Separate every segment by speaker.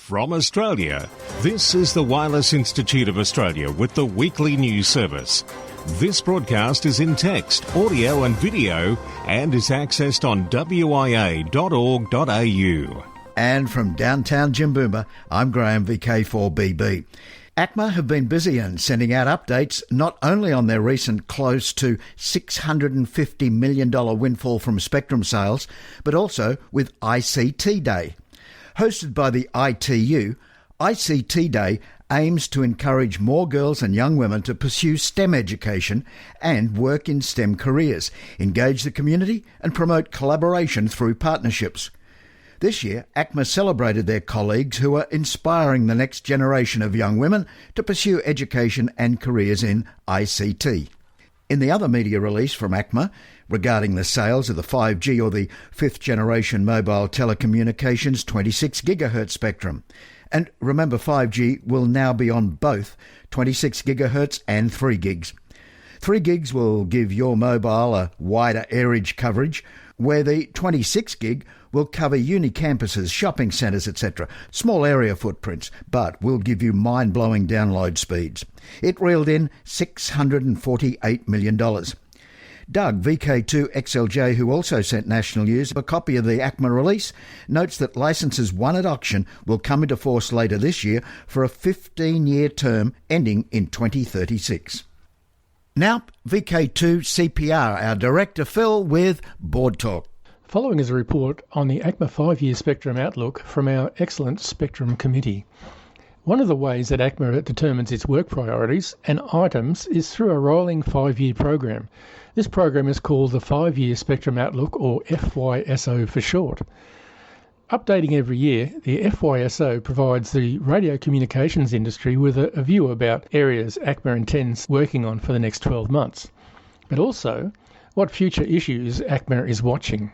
Speaker 1: From Australia, this is the Wireless Institute of Australia with the weekly news service. This broadcast is in text, audio and video and is accessed on WIA.org.au.
Speaker 2: And from downtown Jimboomba, I'm Graham, VK1WIA. Acma have been busy and sending out updates not only on their recent close to $650 million windfall from spectrum sales, but also with ICT Day. Hosted by the ITU, ICT Day aims to encourage more girls and young women to pursue STEM education and work in STEM careers, engage the community and promote collaboration through partnerships. This year, Acma celebrated their colleagues who are inspiring the next generation of young women to pursue education and careers in ICT. In the other media release from Acma regarding the sales of the 5G or the fifth generation mobile telecommunications 26 GHz spectrum. And remember, 5G will now be on both 26 GHz and 3 gigs. 3 gigs will give your mobile a wider airage coverage, where the 26 gig will cover uni campuses, shopping centres, etc. Small area footprints, but will give you mind-blowing download speeds. It reeled in $648 million. Doug, VK2XLJ, who also sent National News a copy of the Acma release, notes that licences won at auction will come into force later this year for a 15-year term ending in 2036. Now, VK2CPR, our director Phil with Board Talk.
Speaker 3: Following is a report on the Acma 5-year spectrum outlook from our excellent Spectrum Committee. One of the ways that Acma determines its work priorities and items is through a rolling 5-year program. This program is called the 5-year Spectrum Outlook, or FYSO for short. Updating every year, the FYSO provides the radio communications industry with a view about areas Acma intends working on for the next 12 months, but also what future issues Acma is watching.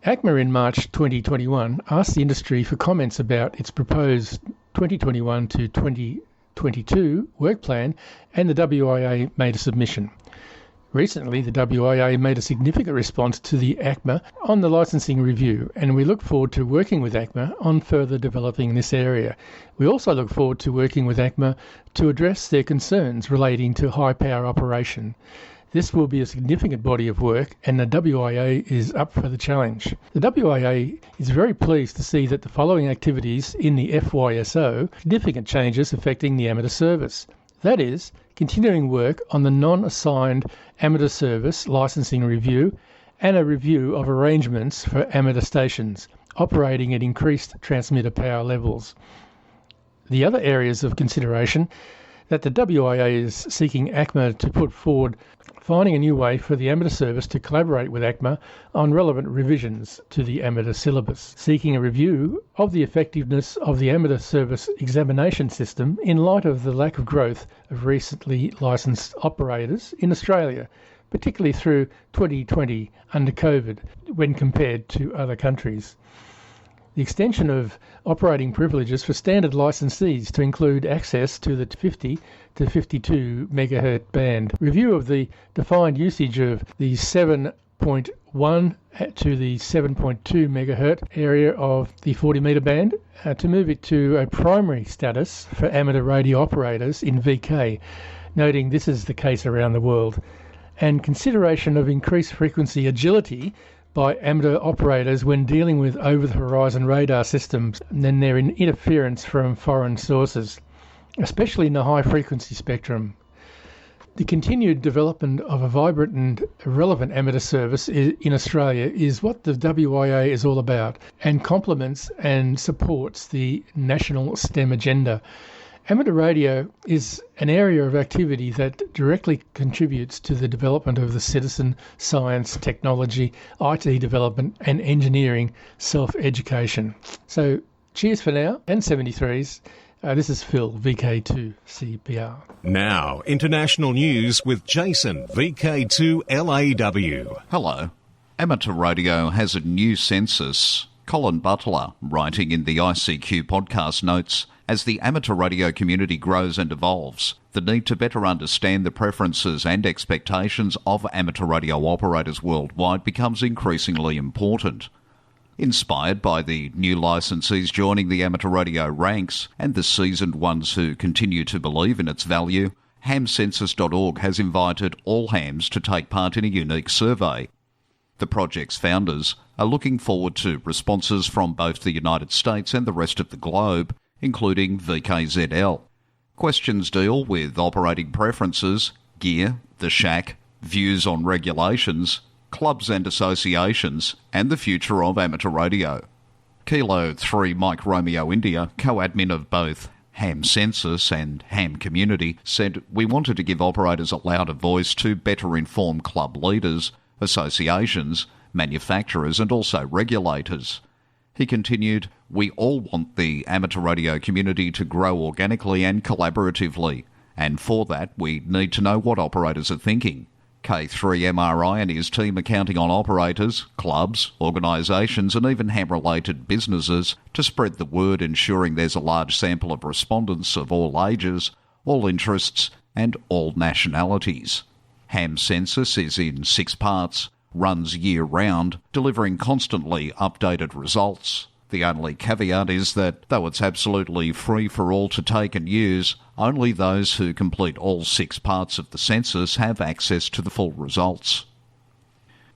Speaker 3: Acma in March 2021 asked the industry for comments about its proposed 2021 to 2022 work plan, and the WIA made a submission. Recently, the WIA made a significant response to the Acma on the licensing review, and we look forward to working with Acma on further developing this area. We also look forward to working with Acma to address their concerns relating to high power operation. This will be a significant body of work, and the WIA is up for the challenge. The WIA is very pleased to see that the following activities in the FYSO significant changes affecting the amateur service. That is, continuing work on the non-assigned amateur service licensing review and a review of arrangements for amateur stations operating at increased transmitter power levels. The other areas of consideration that the WIA is seeking Acma to put forward, finding a new way for the amateur service to collaborate with Acma on relevant revisions to the amateur syllabus, seeking a review of the effectiveness of the amateur service examination system in light of the lack of growth of recently licensed operators in Australia, particularly through 2020 under COVID when compared to other countries. The extension of operating privileges for standard licensees to include access to the 50 to 52 MHz band. Review of the defined usage of the 7.1 to the 7.2 MHz area of the 40 metre band to move it to a primary status for amateur radio operators in VK, noting this is the case around the world. And consideration of increased frequency agility by amateur operators when dealing with over-the-horizon radar systems and their interference from foreign sources, especially in the high-frequency spectrum. The continued development of a vibrant and relevant amateur service in Australia is what the WIA is all about, and complements and supports the national STEM agenda. Amateur radio is an area of activity that directly contributes to the development of the citizen, science, technology, IT development and engineering self-education. So cheers for now, and 73s. This is Phil, VK2CPR.
Speaker 1: Now, international news with Jason, VK2LAW.
Speaker 4: Hello. Amateur radio has a new census. Colin Butler, writing in the ICQ podcast, notes, as the amateur radio community grows and evolves, the need to better understand the preferences and expectations of amateur radio operators worldwide becomes increasingly important. Inspired by the new licensees joining the amateur radio ranks and the seasoned ones who continue to believe in its value, hamcensus.org has invited all hams to take part in a unique survey. The project's founders are looking forward to responses from both the United States and the rest of the globe, including VKZL. Questions deal with operating preferences, gear, the shack, views on regulations, clubs and associations, and the future of amateur radio. Kilo 3 Mike Romeo India, co-admin of both Ham Census and Ham Community, said, "We wanted to give operators a louder voice to better inform club leaders, associations, manufacturers and also regulators." He continued, "We all want the amateur radio community to grow organically and collaboratively, and for that we need to know what operators are thinking. K3MRI and his team are counting on operators, clubs, organisations and even ham-related businesses to spread the word, ensuring there's a large sample of respondents of all ages, all interests and all nationalities. Ham Census is in 6 parts, runs year-round, delivering constantly updated results. The only caveat is that, though it's absolutely free for all to take and use, only those who complete all 6 parts of the census have access to the full results."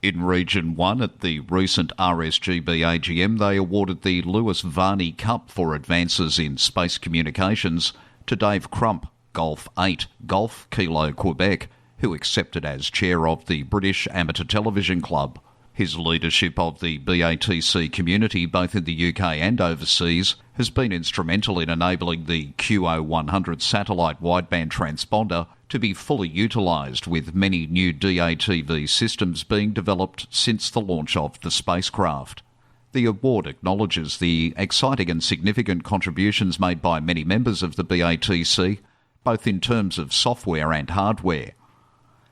Speaker 4: In Region 1 at the recent RSGB AGM, they awarded the Lewis Varney Cup for advances in space communications to Dave Crump, Golf 8, Golf Kilo Quebec, who accepted as chair of the British Amateur Television Club. His leadership of the BATC community, both in the UK and overseas, has been instrumental in enabling the QO100 satellite wideband transponder to be fully utilised, with many new DATV systems being developed since the launch of the spacecraft. The award acknowledges the exciting and significant contributions made by many members of the BATC, both in terms of software and hardware.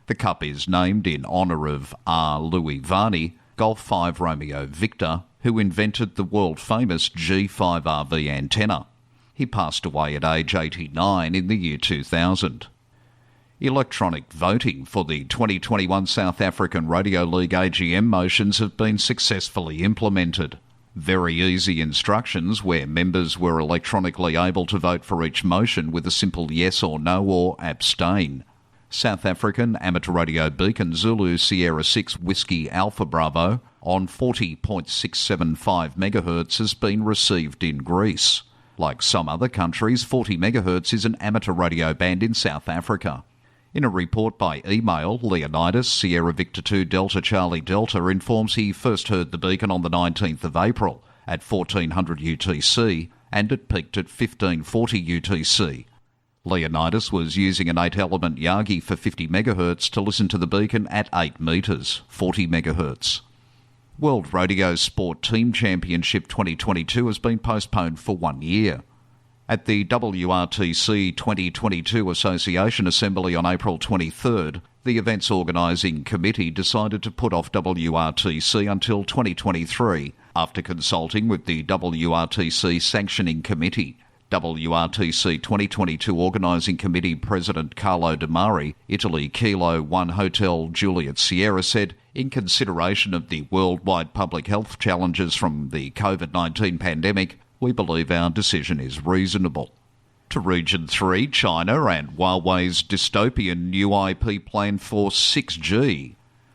Speaker 4: The Cup is named in honour of R. Louis Varney, Golf 5 Romeo Victor, who invented the world-famous G5RV antenna. He passed away at age 89 in the year 2000. Electronic voting for the 2021 South African Radio League AGM motions have been successfully implemented. Very easy instructions where members were electronically able to vote for each motion with a simple yes or no or abstain. South African Amateur Radio Beacon Zulu Sierra 6 Whiskey Alpha Bravo on 40.675 MHz has been received in Greece. Like some other countries, 40 MHz is an amateur radio band in South Africa. In a report by email, Leonidas Sierra Victor 2 Delta Charlie Delta informs he first heard the beacon on the 19th of April at 1400 UTC and it peaked at 1540 UTC. Leonidas was using an 8-element Yagi for 50 MHz to listen to the beacon at 8 metres, 40 MHz. World Radio Sport Team Championship 2022 has been postponed for 1 year. At the WRTC 2022 Association Assembly on April 23rd, the event's organising committee decided to put off WRTC until 2023 after consulting with the WRTC Sanctioning Committee. WRTC 2022 Organising Committee President Carlo De Mari, Italy Kilo 1 Hotel Juliet Sierra, said, in consideration of the worldwide public health challenges from the COVID-19 pandemic, we believe our decision is reasonable. To Region 3, China and Huawei's dystopian new IP plan for 6G.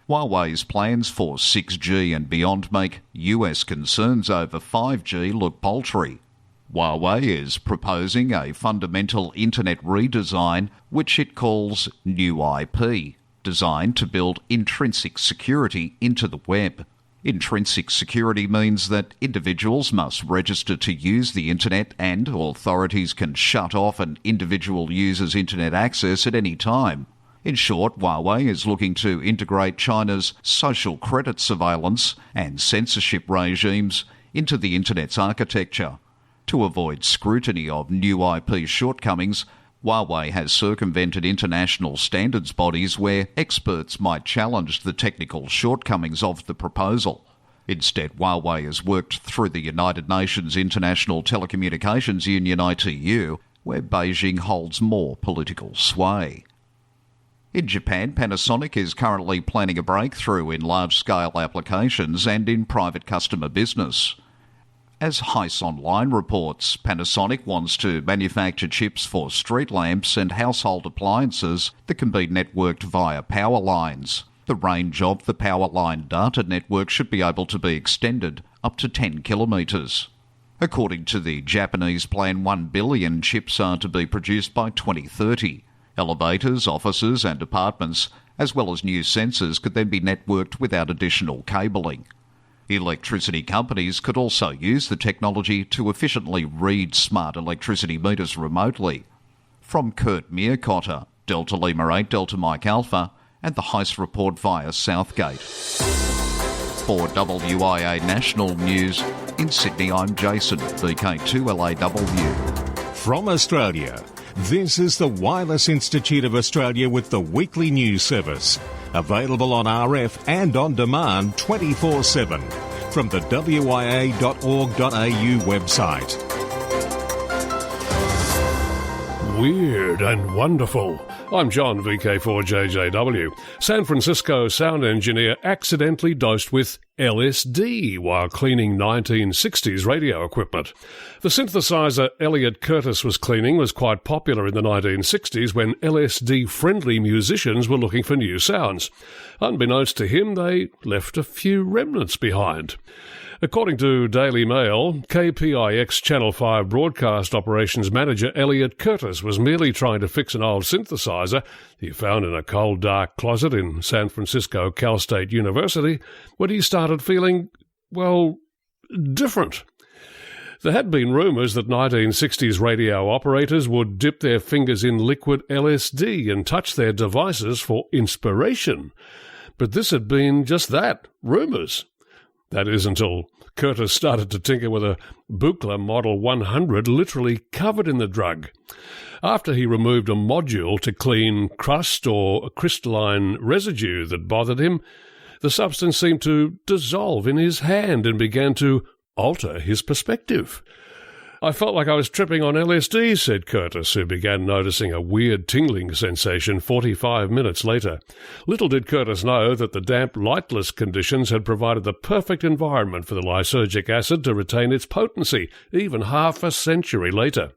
Speaker 4: Huawei's plans for 6G and beyond make US concerns over 5G look paltry. Huawei is proposing a fundamental internet redesign, which it calls New IP, designed to build intrinsic security into the web. Intrinsic security means that individuals must register to use the internet and authorities can shut off an individual user's internet access at any time. In short, Huawei is looking to integrate China's social credit surveillance and censorship regimes into the internet's architecture. To avoid scrutiny of new IP shortcomings, Huawei has circumvented international standards bodies where experts might challenge the technical shortcomings of the proposal. Instead, Huawei has worked through the United Nations International Telecommunications Union ITU, where Beijing holds more political sway. In Japan, Panasonic is currently planning a breakthrough in large-scale applications and in private customer business. As Heise Online reports, Panasonic wants to manufacture chips for street lamps and household appliances that can be networked via power lines. The range of the power line data network should be able to be extended up to 10 kilometres. According to the Japanese plan, 1 billion chips are to be produced by 2030. Elevators, offices and apartments, as well as new sensors, could then be networked without additional cabling. Electricity companies could also use the technology to efficiently read smart electricity meters remotely. From Kurt Meerkotter, Delta Lima 8 Delta Mike Alpha, and the Heise report via Southgate. For WIA National News, in Sydney, I'm Jason, VK1WIA.
Speaker 1: From Australia, this is the Wireless Institute of Australia with the weekly news service. Available on RF and on demand 24/7 from the wia.org.au website.
Speaker 5: Weird and wonderful. I'm John, VK4JJW. San Francisco sound engineer accidentally dosed with LSD while cleaning 1960s radio equipment. The synthesizer Elliot Curtis was cleaning was quite popular in the 1960s when LSD-friendly musicians were looking for new sounds. Unbeknownst to him, they left a few remnants behind. According to Daily Mail, KPIX Channel 5 broadcast operations manager Elliot Curtis was merely trying to fix an old synthesizer he found in a cold, dark closet in San Francisco Cal State University when he started feeling, well, different. There had been rumours that 1960s radio operators would dip their fingers in liquid LSD and touch their devices for inspiration. But this had been just that, rumours. That is until Curtis started to tinker with a Buchla Model 100 literally covered in the drug. After he removed a module to clean crust or crystalline residue that bothered him, the substance seemed to dissolve in his hand and began to alter his perspective. I felt like I was tripping on LSD, said Curtis, who began noticing a weird tingling sensation 45 minutes later. Little did Curtis know that the damp, lightless conditions had provided the perfect environment for the lysergic acid to retain its potency, even half a century later.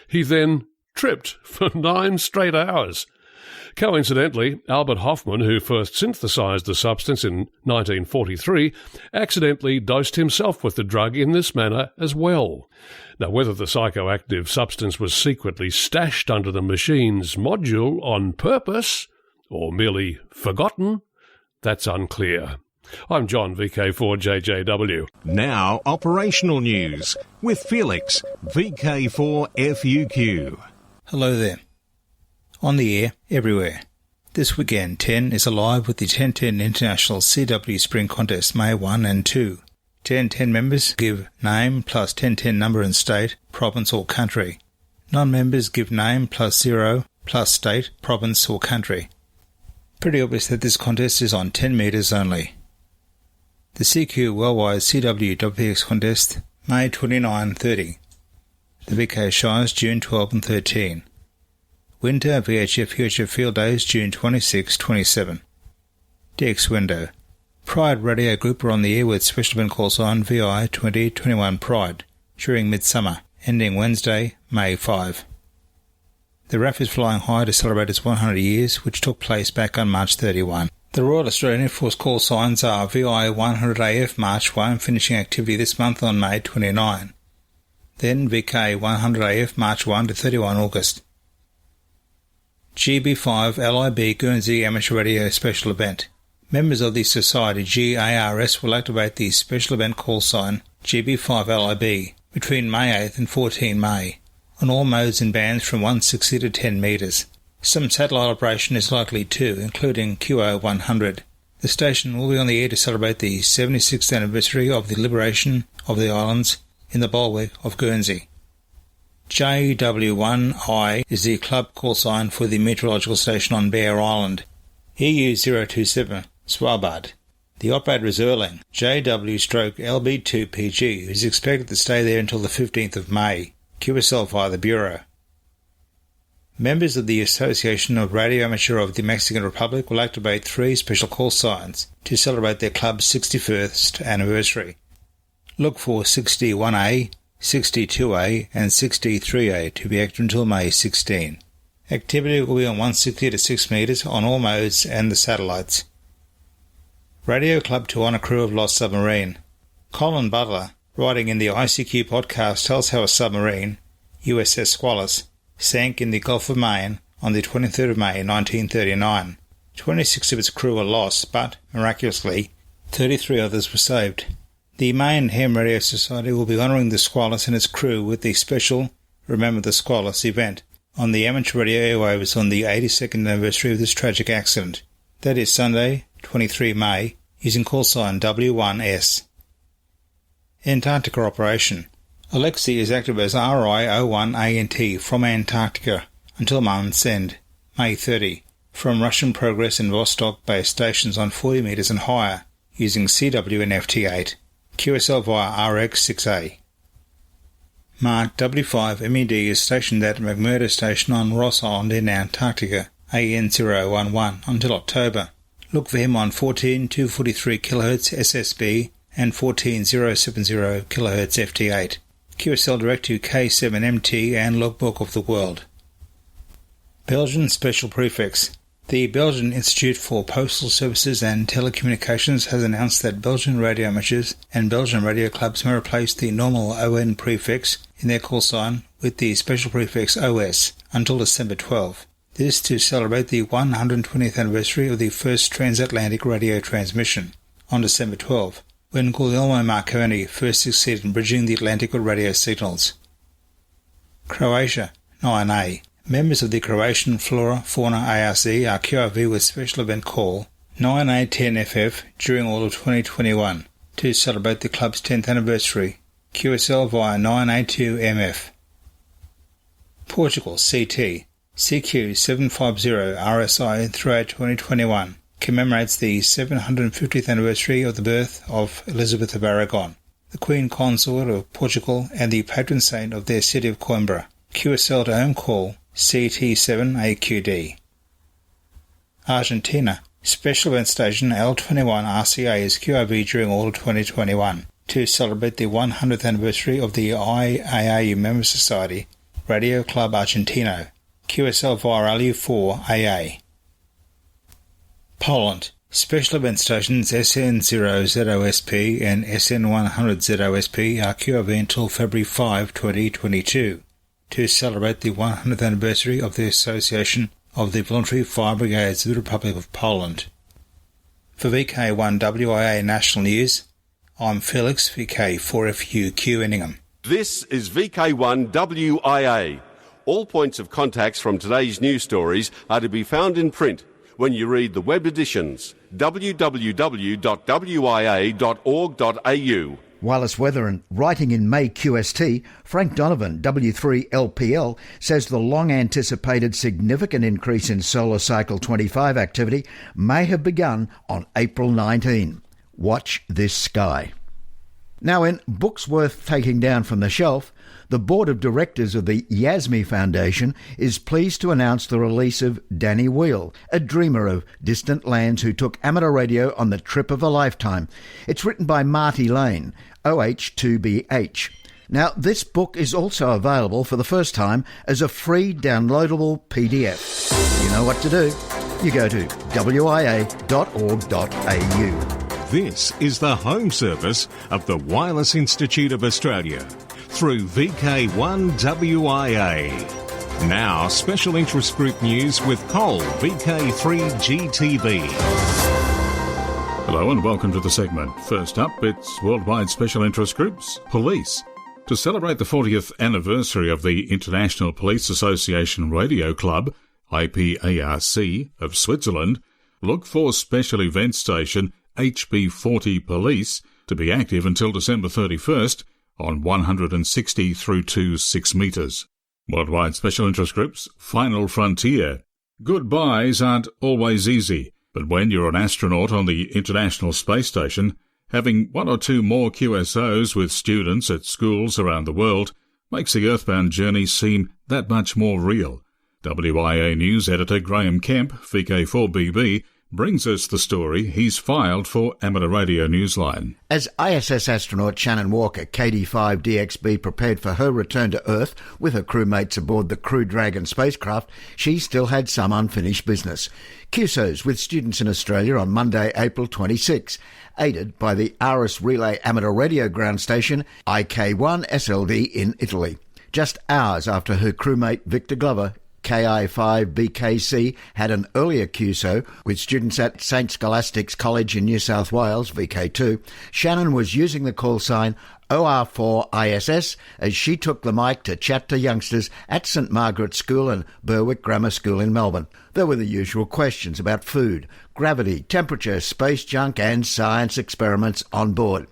Speaker 5: He then tripped for 9 straight hours. Coincidentally, Albert Hofmann, who first synthesized the substance in 1943, accidentally dosed himself with the drug in this manner as well. Now, whether the psychoactive substance was secretly stashed under the machine's module on purpose, or merely forgotten, that's unclear. I'm John, VK4JJW.
Speaker 1: Now, operational news with Felix, VK4FUQ.
Speaker 6: Hello there. On the air, everywhere. This weekend, 10 is alive with the 1010 International CW Spring Contest, May 1 and 2. 1010 members give name plus 1010 number and state, province or country. Non-members give name plus 0 plus state, province or country. Pretty obvious that this contest is on 10 metres only. The CQ-WIA CW WPX Contest, May 29-30. The VK Shires, June 12 and 13. Winter VHF Field Days, June 26-27. DX Window. Pride Radio Group are on the air with special event call sign VI 2021 Pride during midsummer, ending Wednesday, May 5. The RAF is flying high to celebrate its 100 years, which took place back on March 31. The Royal Australian Air Force call signs are VI 100AF March 1, finishing activity this month on May 29. Then VK 100AF March 1 to 31 August. GB5 LIB Guernsey Amateur Radio Special Event. Members of the Society GARS will activate the special event call sign GB5 LIB between May 8th and 14 May on all modes and bands from 160 to 10 metres. Some satellite operation is likely too, including QO100. The station will be on the air to celebrate the 76th anniversary of the liberation of the islands in the Bulwark of Guernsey. JW1I is the club call sign for the meteorological station on Bear Island. EU027, Svalbard. The operator is Erling, JW/LB2PG, who is expected to stay there until the 15th of May. QSL via the Bureau. Members of the Association of Radio Amateur of the Mexican Republic will activate 3 special call signs to celebrate their club's 61st anniversary. Look for 61A, 62A and 63A to be active until May 16. Activity will be on 160 to 6 metres on all modes and the satellites. Radio Club to honour crew of lost submarine. Colin Butler, writing in the ICQ podcast, tells how a submarine, USS Squalus, sank in the Gulf of Maine on the 23rd of May 1939. 26 of its crew were lost, but, miraculously, 33 others were saved. The Maine Ham Radio Society will be honouring the Squalus and its crew with the special Remember the Squalus event on the amateur radio airwaves on the 82nd anniversary of this tragic accident. That is Sunday, 23 May, using call sign W1S. Antarctica Operation. Alexei is active as RI-01ANT from Antarctica until month's end, May 30, from Russian Progress and Vostok base stations on 40 metres and higher, using CW and FT8, QSL via RX6A. Mark W5 MED is stationed at McMurdo Station on Ross Island in Antarctica, AN011, until October. Look for him on 14243 kHz SSB and 14070 kHz FT8. QSL direct to K7MT and Logbook of the World. Belgian Special Prefix. The Belgian Institute for Postal Services and Telecommunications has announced that Belgian radio amateurs and Belgian radio clubs may replace the normal ON prefix in their call sign with the special prefix OS until December 12. This to celebrate the 120th anniversary of the first transatlantic radio transmission on December 12, when Guglielmo Marconi first succeeded in bridging the Atlantic with radio signals. Croatia, 9A. Members of the Croatian Flora Fauna ARC are QRV with special event call 9A10FF during all of 2021 to celebrate the club's 10th anniversary, QSL via 9A2MF. Portugal, CT. CQ750 RSI throughout 2021 commemorates the 750th anniversary of the birth of Elizabeth of Aragon, the Queen Consort of Portugal and the patron saint of their city of Coimbra. QSL to home call CT7AQD. Argentina. Special event station L21 RCA is QRV during all of 2021 to celebrate the 100th anniversary of the IAA Member Society, Radio Club Argentino, QSL via LU4AA. Poland. Special event stations SN0ZOSP and SN100ZOSP are QRV until February 5, 2022 to celebrate the 100th anniversary of the Association of the Voluntary Fire Brigades of the Republic of Poland. For VK1WIA National News, I'm Felix, VK4FUQ Inningham.
Speaker 7: This is VK1WIA. All points of contacts from today's news stories are to be found in print when you read the web editions www.wia.org.au.
Speaker 2: Wireless weather and writing in May QST, Frank Donovan, W3LPL, says the long-anticipated significant increase in Solar Cycle 25 activity may have begun on April 19. Watch this sky. Now, in books worth taking down from the shelf, the board of directors of the Yasmi Foundation is pleased to announce the release of Danny Wheel, a dreamer of distant lands who took amateur radio on the trip of a lifetime. It's written by Marty Lane, OH2BH. Now, this book is also available for the first time as a free downloadable PDF. You know what to do. You go to wia.org.au.
Speaker 1: This is the home service of the Wireless Institute of Australia through VK1WIA. Now, special interest group news with Cole, VK3GTV.
Speaker 8: Hello and welcome to the segment. First up, it's Worldwide Special Interest Groups, Police. To celebrate the 40th anniversary of the International Police Association Radio Club, IPARC, of Switzerland, look for special event station HB40 Police to be active until December 31st on 160 through to 6 metres. Worldwide Special Interest Groups, Final Frontier. Goodbyes aren't always easy, but when you're an astronaut on the International Space Station, having one or two more QSOs with students at schools around the world makes the earthbound journey seem that much more real. WIA News editor Graham Kemp, VK4BB, brings us the story he's filed for Amateur Radio Newsline.
Speaker 2: As ISS astronaut Shannon Walker, KD5DXB, prepared for her return to Earth with her crewmates aboard the Crew Dragon spacecraft, she still had some unfinished business. QSOs with students in Australia on Monday, April 26, aided by the RS Relay Amateur Radio Ground Station IK1SLD in Italy. Just hours after her crewmate Victor Glover, KI5BKC, had an earlier QSO with students at St Scholastics College in New South Wales, VK2, Shannon was using the call sign OR4ISS as she took the mic to chat to youngsters at St Margaret's School and Berwick Grammar School in Melbourne. There were the usual questions about food, gravity, temperature, space junk and science experiments on board.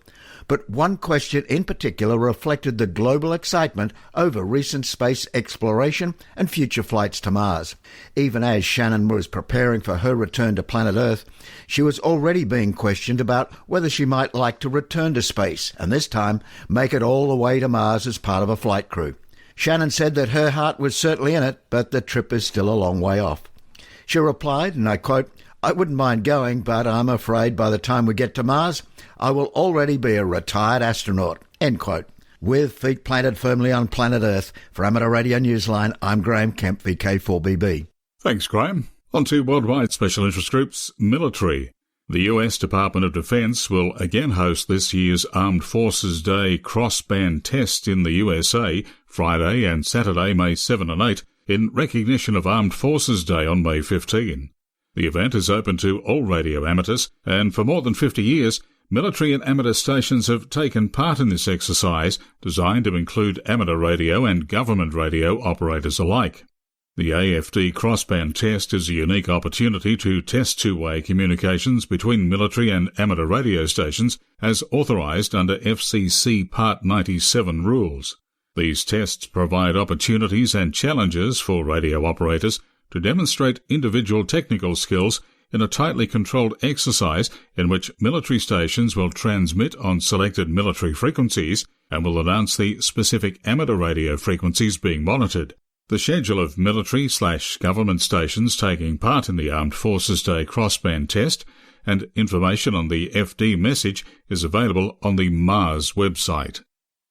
Speaker 2: But one question in particular reflected the global excitement over recent space exploration and future flights to Mars. Even as Shannon was preparing for her return to planet Earth, she was already being questioned about whether she might like to return to space, and this time make it all the way to Mars as part of a flight crew. Shannon said that her heart was certainly in it, but the trip is still a long way off. She replied, and I quote, "I wouldn't mind going, but I'm afraid by the time we get to Mars, I will already be a retired astronaut," end quote. With feet planted firmly on planet Earth, for Amateur Radio Newsline, I'm Graham Kemp, VK4BB.
Speaker 8: Thanks, Graham. On to Worldwide Special Interest Groups, military. The US Department of Defense will again host this year's Armed Forces Day Crossband Test in the USA, Friday and Saturday, May 7 and 8, in recognition of Armed Forces Day on May 15. The event is open to all radio amateurs, and for more than 50 years, military and amateur stations have taken part in this exercise, designed to include amateur radio and government radio operators alike. The Afd Crossband Test is a unique opportunity to test two-way communications between military and amateur radio stations as authorised under FCC Part 97 rules. These tests provide opportunities and challenges for radio operators to demonstrate individual technical skills in a tightly controlled exercise in which military stations will transmit on selected military frequencies and will announce the specific amateur radio frequencies being monitored. The schedule of military/government stations taking part in the Armed Forces Day Crossband Test and information on the FD message is available on the Mars website.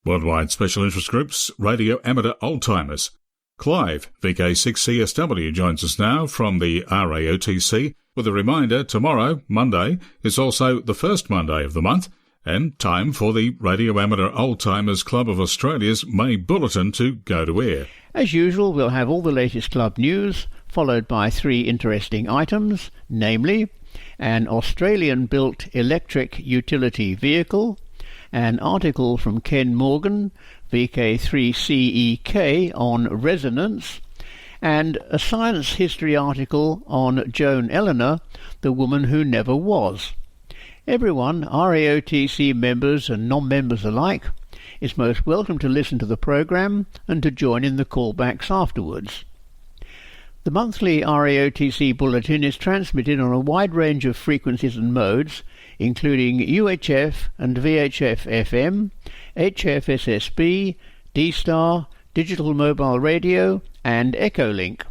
Speaker 8: Worldwide Special Interest Groups, Radio Amateur Oldtimers. Clive, VK6CSW, joins us now from the RAOTC with a reminder tomorrow, Monday, is also the first Monday of the month and time for the Radio Amateur Oldtimers Club of Australia's May Bulletin to go to air.
Speaker 9: As usual, we'll have all the latest club news, followed by 3 interesting items, namely an Australian-built electric utility vehicle, an article from Ken Morgan, VK3CEK, on resonance, and a science history article on Joan Eleanor, the woman who never was. Everyone, RAOTC members and non-members alike, is most welcome to listen to the programme and to join in the callbacks afterwards. The monthly RAOTC bulletin is transmitted on a wide range of frequencies and modes, including UHF and VHF FM, HF SSB, D-Star, digital mobile radio and Echolink.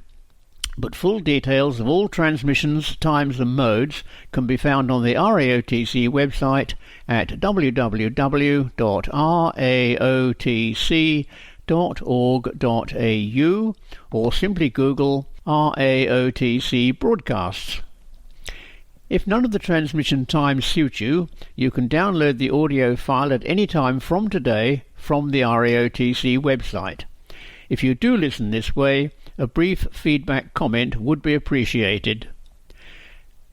Speaker 9: But full details of all transmissions, times and modes can be found on the RAOTC website at www.raotc.org.au or simply Google RAOTC broadcasts. If none of the transmission times suit you, you can download the audio file at any time from today from the RAOTC website. If you do listen this way, a brief feedback comment would be appreciated.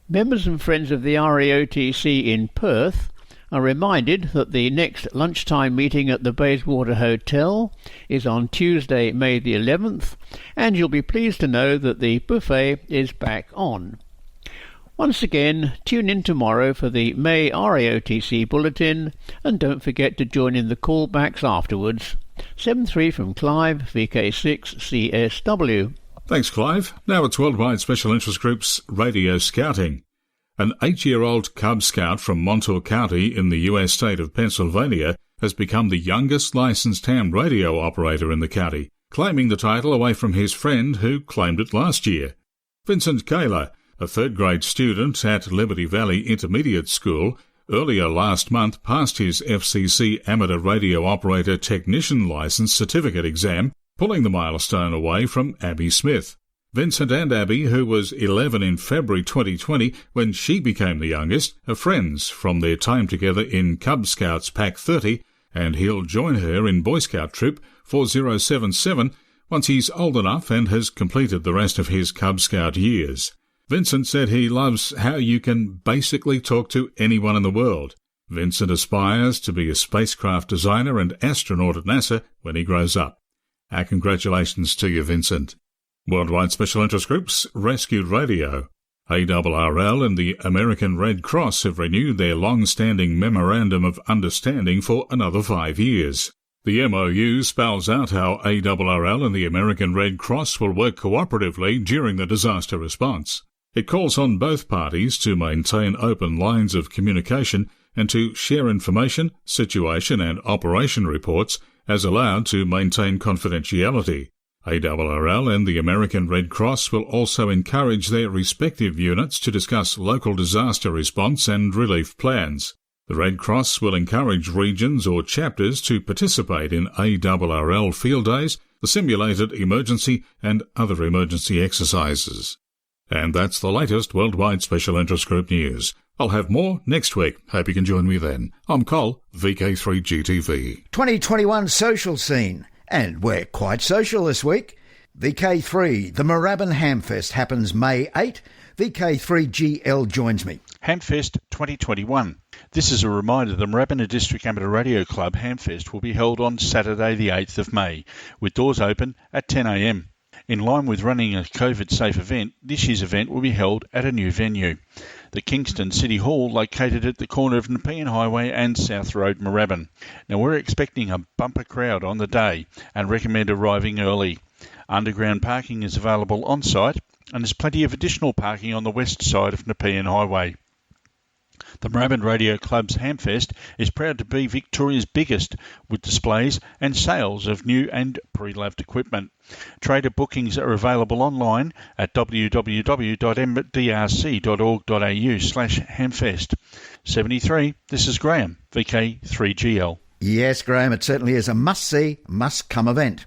Speaker 9: Members and friends of the RAOTC in Perth are reminded that the next lunchtime meeting at the Bayswater Hotel is on Tuesday, May the 11th, and you'll be pleased to know that the buffet is back on. Once again, tune in tomorrow for the May RAOTC Bulletin, and don't forget to join in the callbacks afterwards. 7-3 from Clive, VK6CSW.
Speaker 8: Thanks, Clive. Now it's Worldwide Special Interest Group's Radio Scouting. An 8-year-old Cub Scout from Montour County in the US state of Pennsylvania has become the youngest licensed ham radio operator in the county. claiming the title away from his friend who claimed it last year. Vincent Kaler, a third-grade student at Liberty Valley Intermediate School, earlier last month passed his FCC Amateur Radio Operator Technician Licence Certificate exam, pulling the milestone away from Abby Smith. Vincent and Abby, who was 11 in February 2020 when she became the youngest, are friends from their time together in Cub Scouts Pack 30, and he'll join her in Boy Scout Troop 4077 once he's old enough and has completed the rest of his Cub Scout years. Vincent said he loves how you can basically talk to anyone in the world. Vincent aspires to be a spacecraft designer and astronaut at NASA when he grows up. Our congratulations to you, Vincent. Worldwide Special Interest Groups rescued radio. ARRL and the American Red Cross have renewed their long-standing Memorandum of Understanding for another 5 years. The MOU spells out how ARRL and the American Red Cross will work cooperatively during the disaster response. It calls on both parties to maintain open lines of communication and to share information, situation and operation reports as allowed to maintain confidentiality. ARRL and the American Red Cross will also encourage their respective units to discuss local disaster response and relief plans. The Red Cross will encourage regions or chapters to participate in ARRL field days, the simulated emergency and other emergency exercises. And that's the latest Worldwide Special Interest Group news. I'll have more next week. Hope you can join me then. I'm Col, VK3GTV.
Speaker 2: 2021 social scene. And we're quite social this week. VK3, the Moorabbin Hamfest happens May 8. VK3GL joins me.
Speaker 10: Hamfest 2021. This is a reminder the Moorabbin District Amateur Radio Club Hamfest will be held on Saturday the 8th of May, with doors open at 10 a.m. In line with running a COVID-safe event, this year's event will be held at a new venue, the Kingston City Hall, located at the corner of Nepean Highway and South Road, Moorabbin. Now, we're expecting a bumper crowd on the day and recommend arriving early. Underground parking is available on site, and there's plenty of additional parking on the west side of Nepean Highway. The Moorabbin Radio Club's Hamfest is proud to be Victoria's biggest, with displays and sales of new and pre-loved equipment. Trader bookings are available online at www.mdrc.org.au/Hamfest. 73, this is Graham, VK3GL.
Speaker 2: Yes, Graham, it certainly is a must-see, must-come event.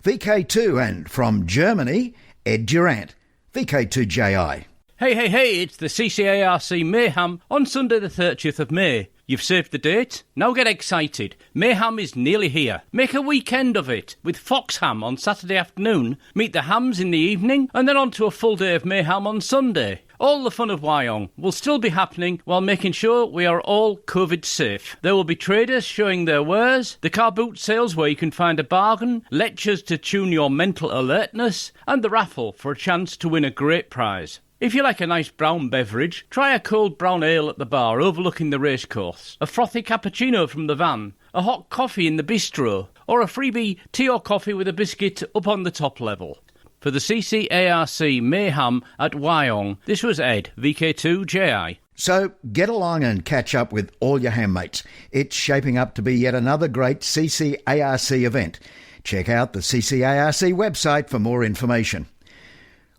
Speaker 2: VK2 and from Germany, Ed Durant, VK2JI.
Speaker 11: Hey, it's the CCARC Mayhem on Sunday the 30th of May. You've saved the date? Now get excited. Mayhem is nearly here. Make a weekend of it with Fox Ham on Saturday afternoon, meet the Hams in the evening, and then on to a full day of Mayhem on Sunday. All the fun of Wyong will still be happening while making sure we are all COVID safe. There will be traders showing their wares, the car boot sales where you can find a bargain, lectures to tune your mental alertness, and the raffle for a chance to win a great prize. If you like a nice brown beverage, try a cold brown ale at the bar overlooking the racecourse, a frothy cappuccino from the van, a hot coffee in the bistro, or a freebie tea or coffee with a biscuit up on the top level. For the CCARC Mayhem at Wyong, this was Ed, VK2JI.
Speaker 2: So get along and catch up with all your hammates. It's shaping up to be yet another great CCARC event. Check out the CCARC website for more information.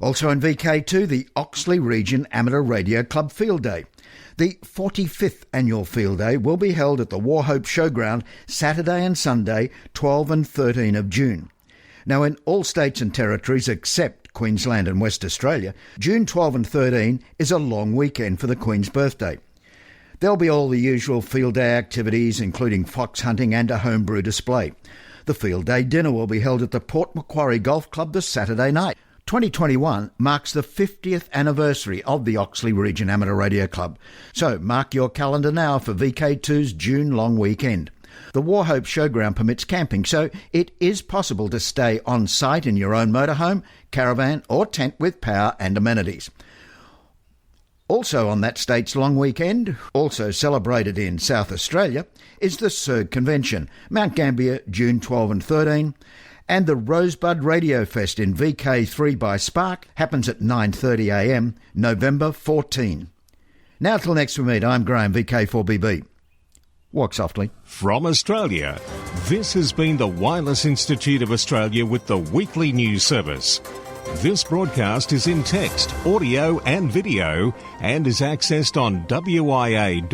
Speaker 2: Also in VK2, the Oxley Region Amateur Radio Club Field Day. The 45th annual Field Day will be held at the Warhope Showground Saturday and Sunday, 12 and 13 of June. Now, in all states and territories except Queensland and West Australia, June 12 and 13 is a long weekend for the Queen's birthday. There'll be all the usual field day activities, including fox hunting and a homebrew display. The Field Day dinner will be held at the Port Macquarie Golf Club this Saturday night. 2021 marks the 50th anniversary of the Oxley Region Amateur Radio Club, so mark your calendar now for VK2's June long weekend. The Warhope Showground permits camping, so it is possible to stay on site in your own motorhome, caravan or tent with power and amenities. Also on that state's long weekend, also celebrated in South Australia, is the SERG Convention, Mount Gambier, June 12 and 13, and the Rosebud Radio Fest in VK3 by Spark happens at 9:30am, November 14. Now till next we meet, I'm Graham, VK4BB. Walk softly.
Speaker 1: From Australia, this has been the Wireless Institute of Australia with the weekly news service. This broadcast is in text, audio and video and is accessed on wia.org.au.